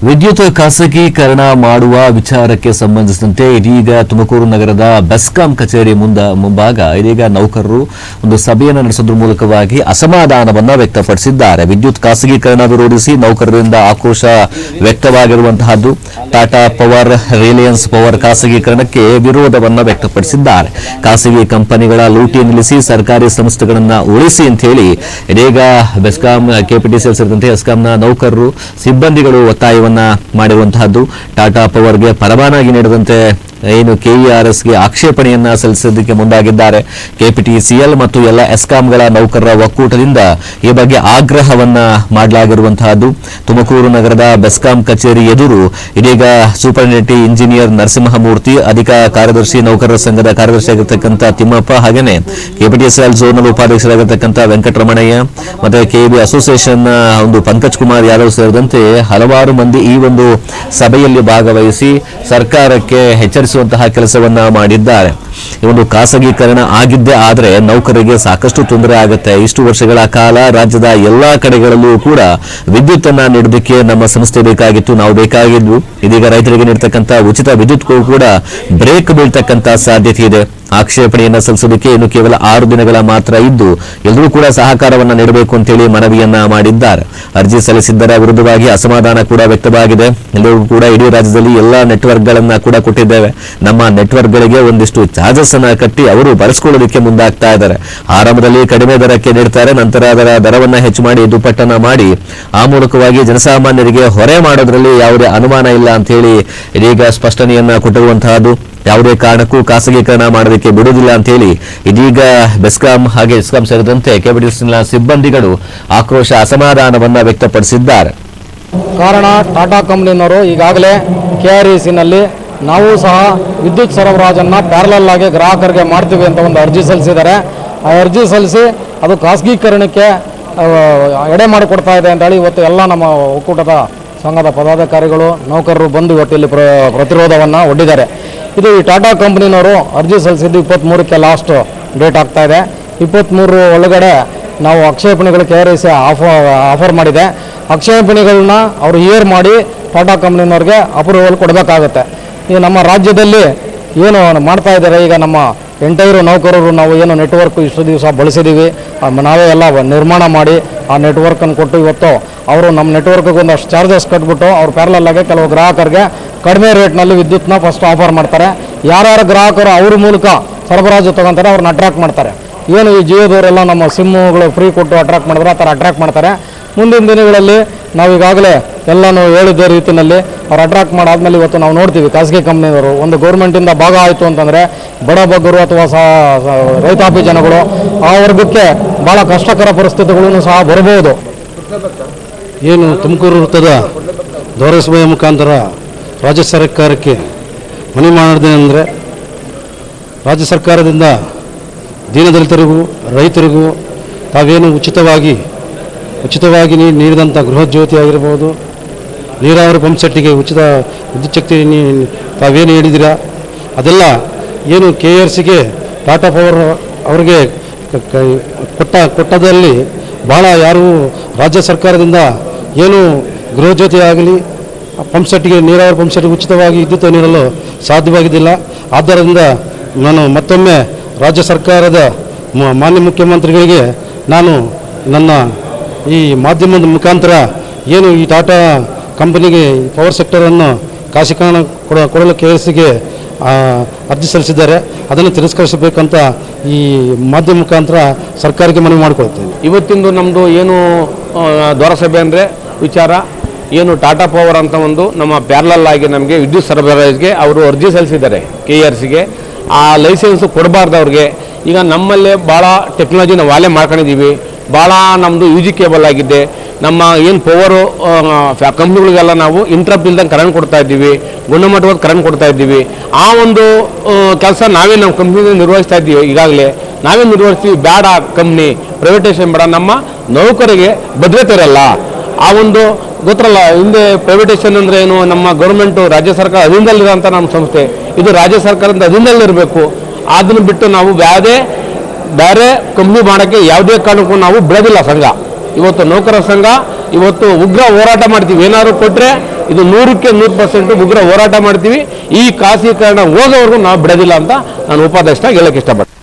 ವಿದ್ಯುತ್ ಖಾಸಗೀಕರಣ ಮಾಡುವ ವಿಚಾರಕ್ಕೆ ಸಂಬಂಧಿಸಿದಂತೆ ಇದೀಗ ತುಮಕೂರು ನಗರದ ಬೆಸ್ಕಾಂ ಕಚೇರಿ ಮುಂಭಾಗ ಇದೀಗ ನೌಕರರು ಒಂದು ಸಭೆಯನ್ನು ನಡೆಸುವುದರ ಮೂಲಕವಾಗಿ ಅಸಮಾಧಾನವನ್ನು ವ್ಯಕ್ತಪಡಿಸಿದ್ದಾರೆ. ವಿದ್ಯುತ್ ಖಾಸಗೀಕರಣ ವಿರೋಧಿಸಿ ನೌಕರರಿಂದ ಆಕ್ರೋಶ ವ್ಯಕ್ತವಾಗಿರುವಂತಹದ್ದು. ಟಾಟಾ ಪವರ್, ರಿಲಯನ್ಸ್ ಪವರ್ ಖಾಸಗೀಕರಣಕ್ಕೆ ವಿರೋಧವನ್ನು ವ್ಯಕ್ತಪಡಿಸಿದ್ದಾರೆ. ಖಾಸಗಿ ಕಂಪನಿಗಳ ಲೂಟಿ ನಿಲ್ಲಿಸಿ ಸರ್ಕಾರಿ ಸಂಸ್ಥೆಗಳನ್ನು ಉಳಿಸಿ ಅಂತ ಹೇಳಿ ಇದೀಗ ಬೆಸ್ಕಾಂ, ಕೆಪಿಟಿಸಿಎಲ್ ಸೇರಿದಂತೆ ಎಸ್ಕಾಂನ ನೌಕರರು, ಸಿಬ್ಬಂದಿಗಳು ಒತ್ತಾಯ ಮಾಡಿರುವಂತಹದ್ದು. ಟಾಟಾ ಪವರ್ಗೆ ಪರವಾನಗಿ ನೀಡದಂತೆ ಏನು ಕೆಇಆರ್ಎಸ್ಗೆ ಆಕ್ಷೇಪಣೆಯನ್ನ ಸಲ್ಲಿಸೋದಕ್ಕೆ ಮುಂದಾಗಿದ್ದಾರೆ. ಕೆಪಿಟಿಸಿಎಲ್ ಮತ್ತು ಎಲ್ಲ ಎಸ್ಕಾಂಗಳ ನೌಕರರ ಒಕ್ಕೂಟದಿಂದ ಈ ಬಗ್ಗೆ ಆಗ್ರಹವನ್ನ ಮಾಡಲಾಗಿರುವಂತಹದ್ದು. ತುಮಕೂರು ನಗರದ ಬೆಸ್ಕಾಂ ಕಚೇರಿ ಎದುರು ಇದೀಗ ಸೂಪರಿಂಟೆಂಡೆಂಟ್ ಇಂಜಿನಿಯರ್ ನರಸಿಂಹಮೂರ್ತಿ, ಅಧಿಕಾರ ಕಾರ್ಯದರ್ಶಿ, ನೌಕರರ ಸಂಘದ ಕಾರ್ಯದರ್ಶಿಯಾಗಿರ್ತಕ್ಕಂಥ ತಿಮ್ಮಪ್ಪ, ಹಾಗೆಯೇ ಕೆಪಿಟಿಸಿಎಲ್ ಝೋನಲ್ ಉಪಾಧ್ಯಕ್ಷರಾಗಿರ್ತಕ್ಕಂಥ ವೆಂಕಟರಮಣಯ್ಯ ಮತ್ತೆ ಕೆಬಿ ಅಸೋಸಿಯೇಷನ್ ಒಂದು ಪಂಕಜ್ ಕುಮಾರ್ ಯಾದವ್ ಸೇರಿದಂತೆ ಹಲವಾರು ಮಂದಿ ಈ ಒಂದು ಸಭೆಯಲ್ಲಿ ಭಾಗವಹಿಸಿ ಸರ್ಕಾರಕ್ಕೆ ಎಚ್ಚರಿಸುವಂತಹ ಕೆಲಸವನ್ನ ಮಾಡಿದ್ದಾರೆ. ಈ ಒಂದು ಖಾಸಗೀಕರಣ ಆಗಿದ್ದೇ ಆದರೆ ನೌಕರರಿಗೆ ಸಾಕಷ್ಟು ತೊಂದರೆ ಆಗುತ್ತೆ. ಇಷ್ಟು ವರ್ಷಗಳ ಕಾಲ ರಾಜ್ಯದ ಎಲ್ಲಾ ಕಡೆಗಳಲ್ಲೂ ಕೂಡ ವಿದ್ಯುತ್ ಅನ್ನ ನೀಡೋದಕ್ಕೆ ನಮ್ಮ ಸಂಸ್ಥೆ ಬೇಕಾಗಿತ್ತು, ನಾವು ಬೇಕಾಗಿದ್ವು. ಇದೀಗ ರೈತರಿಗೆ ನೀಡತಕ್ಕಂಥ ಉಚಿತ ವಿದ್ಯುತ್ ಕೂಡ ಬ್ರೇಕ್ ಬೀಳ್ತಕ್ಕಂಥ ಸಾಧ್ಯತೆ ಇದೆ. ಆಕ್ಷೇಪಣೆಯನ್ನ ಸಲ್ಲಿಸೋದಕ್ಕೆ ಇನ್ನು ಕೇವಲ 6 ದಿನಗಳ ಮಾತ್ರ ಇದ್ದು ಎಲ್ಲರೂ ಕೂಡ ಸಹಕಾರವನ್ನ ನೀಡಬೇಕು ಅಂತೇಳಿ ಮನವಿಯನ್ನ ಮಾಡಿದ್ದಾರೆ. ಅರ್ಜಿ ಸಲ್ಲಿಸಿದ್ದರ ವಿರುದ್ಧವಾಗಿ ಅಸಮಾಧಾನ ಕೂಡ ವ್ಯಕ್ತವಾಗಿದೆ. ಎಲ್ಲರೂ ಕೂಡ ಇಡೀ ರಾಜ್ಯದಲ್ಲಿ ಎಲ್ಲಾ ನೆಟ್ವರ್ಕ್ಗಳನ್ನ ಕೂಡ ಕೊಟ್ಟಿದ್ದೇವೆ, ನಮ್ಮ ನೆಟ್ವರ್ಕ್ಗಳಿಗೆ ಒಂದಿಷ್ಟು ಚಾರ್ಜಸ್ ಅನ್ನ ಕಟ್ಟಿ ಅವರು ಬಳಸ್ಕೊಳ್ಳೋದಕ್ಕೆ ಮುಂದಾಗ್ತಾ ಇದ್ದಾರೆ. ಆರಂಭದಲ್ಲಿ ಕಡಿಮೆ ದರಕ್ಕೆ ನೀಡ್ತಾರೆ, ನಂತರ ಅದರ ದರವನ್ನ ಹೆಚ್ಚು ಮಾಡಿ ದುಪ್ಪಟ್ಟನ್ನ ಮಾಡಿ ಆ ಮೂಲಕವಾಗಿ ಜನಸಾಮಾನ್ಯರಿಗೆ ಹೊರೆ ಮಾಡೋದ್ರಲ್ಲಿ ಯಾವುದೇ ಅನುಮಾನ ಇಲ್ಲ ಅಂತ ಹೇಳಿ ಇದೀಗ ಸ್ಪಷ್ಟನೆಯನ್ನ ಕೊಟ್ಟಿರುವಂತಹದ್ದು. ಯಾವುದೇ ಕಾರಣಕ್ಕೂ ಖಾಸಗೀಕರಣ ಮಾಡೋದಕ್ಕೆ ಬಿಡುವುದಿಲ್ಲ ಅಂತ ಹೇಳಿ ಇದೀಗ ಬೆಸ್ಕಾಂ ಹಾಗೆ ಎಸ್ಕಾಂ ಸೇರಿದಂತೆ ಕೆಪಿಟಿಸಿಎಲ್ನ ಸಿಬ್ಬಂದಿಗಳು ಆಕ್ರೋಶ, ಅಸಮಾಧಾನವನ್ನ ವ್ಯಕ್ತಪಡಿಸಿದ್ದಾರೆ. ಕಾರಣ ಟಾಟಾ ಕಂಪನಿಯವರು ಈಗಾಗಲೇ ಕೆಆರ್ಇಸಿನಲ್ಲಿ ನಾವು ಸಹ ವಿದ್ಯುತ್ ಸರಬರಾಜನ್ನು ಪ್ಯಾರಲಲ್ ಆಗಿ ಗ್ರಾಹಕರಿಗೆ ಮಾಡ್ತೀವಿ ಅಂತ ಒಂದು ಅರ್ಜಿ ಸಲ್ಲಿಸಿದ್ದಾರೆ. ಆ ಅರ್ಜಿ ಸಲ್ಲಿಸಿ ಅದು ಖಾಸಗೀಕರಣಕ್ಕೆ ಎಡೆ ಮಾಡಿಕೊಡ್ತಾ ಇದೆ ಅಂತೇಳಿ ಇವತ್ತು ಎಲ್ಲ ನಮ್ಮ ಒಕ್ಕೂಟದ ಸಂಘದ ಪದಾಧಿಕಾರಿಗಳು, ನೌಕರರು ಬಂದು ಇವತ್ತು ಇಲ್ಲಿ ಪ್ರತಿರೋಧವನ್ನು ಒಡ್ಡಿದ್ದಾರೆ. ಇದು ಈ ಟಾಟಾ ಕಂಪನಿಯವರು ಅರ್ಜಿ ಸಲ್ಲಿಸಿದ್ದು 23ಕ್ಕೆ ಲಾಸ್ಟ್ ಡೇಟ್ ಆಗ್ತಾ ಇದೆ. 23 ಒಳಗಡೆ ನಾವು ಆಕ್ಷೇಪಣೆಗಳು ಕೆಆರ್ಇಸಿ ಆಫರ್ ಮಾಡಿದೆ. ಆಕ್ಷೇಪಣೆಗಳನ್ನ ಅವರು ಹಿಯರ್ ಮಾಡಿ ಟಾಟಾ ಕಂಪನಿಯವ್ರಿಗೆ ಅಪ್ರೂವಲ್ ಕೊಡಬೇಕಾಗುತ್ತೆ. ಈ ನಮ್ಮ ರಾಜ್ಯದಲ್ಲಿ ಏನು ಮಾಡ್ತಾ ಇದ್ದಾರೆ, ಈಗ ನಮ್ಮ ಎಂಟೈರು ನೌಕರರು ನಾವು ಏನು ನೆಟ್ವರ್ಕ್ ಇಷ್ಟು ದಿವಸ ಬಳಸಿದ್ದೀವಿ, ನಾವೇ ಎಲ್ಲ ನಿರ್ಮಾಣ ಮಾಡಿ ಆ ನೆಟ್ವರ್ಕನ್ನು ಕೊಟ್ಟು ಇವತ್ತು ಅವರು ನಮ್ಮ ನೆಟ್ವರ್ಕ್ಗೆ ಒಂದಷ್ಟು ಚಾರ್ಜಸ್ ಕಟ್ಬಿಟ್ಟು ಅವ್ರು ಪ್ಯಾರಲಲ್ ಆಗಿ ಕೆಲವು ಗ್ರಾಹಕರಿಗೆ ಕಡಿಮೆ ರೇಟ್ನಲ್ಲಿ ವಿದ್ಯುತ್ನ ಫಸ್ಟ್ ಆಫರ್ ಮಾಡ್ತಾರೆ. ಯಾರ್ಯಾರು ಗ್ರಾಹಕರು ಅವ್ರ ಮೂಲಕ ಸರಬರಾಜು ತೊಗೊತಾರೆ ಅವ್ರನ್ನ ಅಟ್ರಾಕ್ಟ್ ಮಾಡ್ತಾರೆ. ಏನು ಈ ಜಿಯೋದವರೆಲ್ಲ ನಮ್ಮ ಸಿಮ್ಮುಗಳು ಫ್ರೀ ಕೊಟ್ಟು ಅಟ್ರಾಕ್ಟ್ ಮಾಡಿದ್ರೆ ಆ ಥರ ಅಟ್ರಾಕ್ಟ್ ಮಾಡ್ತಾರೆ. ಮುಂದಿನ ದಿನಗಳಲ್ಲಿ ನಾವು ಈಗಾಗಲೇ ಎಲ್ಲನೂ ಹೇಳಿದ್ದ ರೀತಿಯಲ್ಲಿ ಅವ್ರು ಅಟ್ರಾಕ್ಟ್ ಮಾಡಾದ್ಮೇಲೆ ಇವತ್ತು ನಾವು ನೋಡ್ತೀವಿ ಖಾಸಗಿ ಕಂಪ್ನಿಯವರು ಒಂದು ಗೌರ್ಮೆಂಟಿಂದ ಭಾಗ ಆಯಿತು ಅಂತಂದರೆ ಬಡ ಬಗ್ಗರು ಅಥವಾ ರೈತಾಪಿ ಜನಗಳು ಆ ವರ್ಗಕ್ಕೆ ಭಾಳ ಕಷ್ಟಕರ ಪರಿಸ್ಥಿತಿಗಳೂ ಸಹ ಬರಬಹುದು. ಏನು ತುಮಕೂರು ವೃತ್ತದ ದೌರಸಭೆಯ ಮುಖಾಂತರ ರಾಜ್ಯ ಸರ್ಕಾರಕ್ಕೆ ಮನವಿ ಮಾಡೋದೇನೆಂದರೆ, ರಾಜ್ಯ ಸರ್ಕಾರದಿಂದ ದೀನದಲಿತರಿಗೂ ರೈತರಿಗೂ ತಾವೇನು ಉಚಿತವಾಗಿ ನೀಡಿದಂಥ ಗೃಹ ಜ್ಯೋತಿ ಆಗಿರ್ಬೋದು, ನೀರಾವರಿ ಪಂಪ್ ಸೆಟ್ಟಿಗೆ ಉಚಿತ ವಿದ್ಯುತ್ ಶಕ್ತಿ ತಾವೇನು ಹೇಳಿದ್ದೀರಾ ಅದೆಲ್ಲ ಏನು ಕೆಆರ್ಸಿಗೆ ಟಾಟಾ ಪವರ್ ಅವರಿಗೆ ಕೊಟ್ಟದಲ್ಲಿ ಭಾಳ ಯಾರು ರಾಜ್ಯ ಸರ್ಕಾರದಿಂದ ಏನು ಗೃಹ ಜ್ಯೋತಿ ಆಗಲಿ ಪಂಪ್ ಸೆಟ್ಟಿಗೆ ನೀರಾವರಿ ಪಂಪ್ ಸೆಟ್ಟಿಗೆ ಉಚಿತವಾಗಿ ವಿದ್ಯುತ್ ನೀಡಲು ಸಾಧ್ಯವಾಗಿದ್ದಿಲ್ಲ. ಆದ್ದರಿಂದ ನಾನು ಮತ್ತೊಮ್ಮೆ ರಾಜ್ಯ ಸರ್ಕಾರದ ಮಾನ್ಯ ಮುಖ್ಯಮಂತ್ರಿಗಳಿಗೆ ನಾನು ನನ್ನ ಈ ಮಾಧ್ಯಮದ ಮುಖಾಂತರ ಏನು ಈ ಟಾಟಾ ಕಂಪನಿಗೆ ಪವರ್ ಸೆಕ್ಟರನ್ನು ಖಾಸಗೀಕರಣ ಕೊಡಲು ಕೆಆರ್ಸಿಗೆ ಅರ್ಜಿ ಸಲ್ಲಿಸಿದ್ದಾರೆ, ಅದನ್ನು ತಿರಸ್ಕರಿಸಬೇಕಂತ ಈ ಮಾಧ್ಯಮ ಮುಖಾಂತರ ಸರ್ಕಾರಕ್ಕೆ ಮನವಿ ಮಾಡಿಕೊಳ್ತೇನೆ. ಇವತ್ತಿಂದು ನಮ್ಮದು ಏನು ದ್ವಾರಸಭೆ ಅಂದರೆ ವಿಚಾರ ಏನು ಟಾಟಾ ಪವರ್ ಅಂತ ಒಂದು ನಮ್ಮ ಪ್ಯಾರಲಲ್ ಆಗಿ ನಮಗೆ ವಿದ್ಯುತ್ ಸರಬರಾಜಿಗೆ ಅವರು ಅರ್ಜಿ ಸಲ್ಲಿಸಿದ್ದಾರೆ ಕೆಆರ್ಸಿಗೆ. ಆ ಲೈಸೆನ್ಸ್ ಕೊಡಬಾರ್ದು ಅವ್ರಿಗೆ. ಈಗ ನಮ್ಮಲ್ಲೇ ಭಾಳ ಟೆಕ್ನಾಲಜಿ ನಾವು ವಾಲೆ ಮಾಡ್ಕೊಂಡಿದ್ದೀವಿ, ಭಾಳ ನಮ್ಮದು UG ಕೇಬಲ್ ಆಗಿದೆ. ನಮ್ಮ ಏನು ಪವರು ಕಂಪ್ನಿಗಳಿಗೆಲ್ಲ ನಾವು ಇಂಟ್ರಪ್ಟ್ ಇಲ್ದಂಗೆ ಕರೆಂಟ್ ಕೊಡ್ತಾ ಇದ್ದೀವಿ, ಗುಣಮಟ್ಟವಾದ ಕರೆಂಟ್ ಕೊಡ್ತಾ ಇದ್ದೀವಿ. ಆ ಒಂದು ಕೆಲಸ ನಾವೇ ನಮ್ಮ ಕಂಪ್ನಿಯಿಂದ ನಿರ್ವಹಿಸ್ತಾ ಇದ್ದೀವಿ. ಈಗಾಗಲೇ ನಾವೇ ನಿರ್ವಹಿಸ್ತೀವಿ. ಬೇಡ ಕಂಪ್ನಿ ಪ್ರೈವೇಟೈಸೇಷನ್ ಬೇಡ, ನಮ್ಮ ನೌಕರಿಗೆ ಭದ್ರತೆ ಇರಲ್ಲ. ಆ ಒಂದು ಗೊತ್ತರಲ್ಲ, ಹಿಂದೆ ಪ್ರೈವೇಟೈಸೇಷನ್ ಅಂದರೆ ಏನು, ನಮ್ಮ ಗೌರ್ಮೆಂಟು ರಾಜ್ಯ ಸರ್ಕಾರ ಅಧೀನದಲ್ಲಿರೋಂಥ ನಮ್ಮ ಸಂಸ್ಥೆ, ಇದು ರಾಜ್ಯ ಸರ್ಕಾರದ ಅಧೀನದಲ್ಲಿರಬೇಕು. ಅದನ್ನು ಬಿಟ್ಟು ನಾವು ಬೇರೆ ಕಂಪ್ನಿ ಮಾಡೋಕ್ಕೆ ಯಾವುದೇ ಕಾರಣಕ್ಕೂ ನಾವು ಬಿಡೋದಿಲ್ಲ. ಸಂಘ ಇವತ್ತು ನೌಕರರ ಸಂಘ ಇವತ್ತು ಉಗ್ರ ಹೋರಾಟ ಮಾಡ್ತೀವಿ. ಏನಾದ್ರು ಕೊಟ್ಟರೆ ಇದು 100% ಉಗ್ರ ಹೋರಾಟ ಮಾಡ್ತೀವಿ. ಈ ಖಾಸಗೀಕರಣ ಹೋಗೋವರೆಗೂ ನಾವು ಬಿಡೋದಿಲ್ಲ ಅಂತ ನಾನು ಉಪಾಧ್ಯಕ್ಷ ಹೇಳಕ್ಕೆ ಇಷ್ಟಪಡ್ತೀನಿ.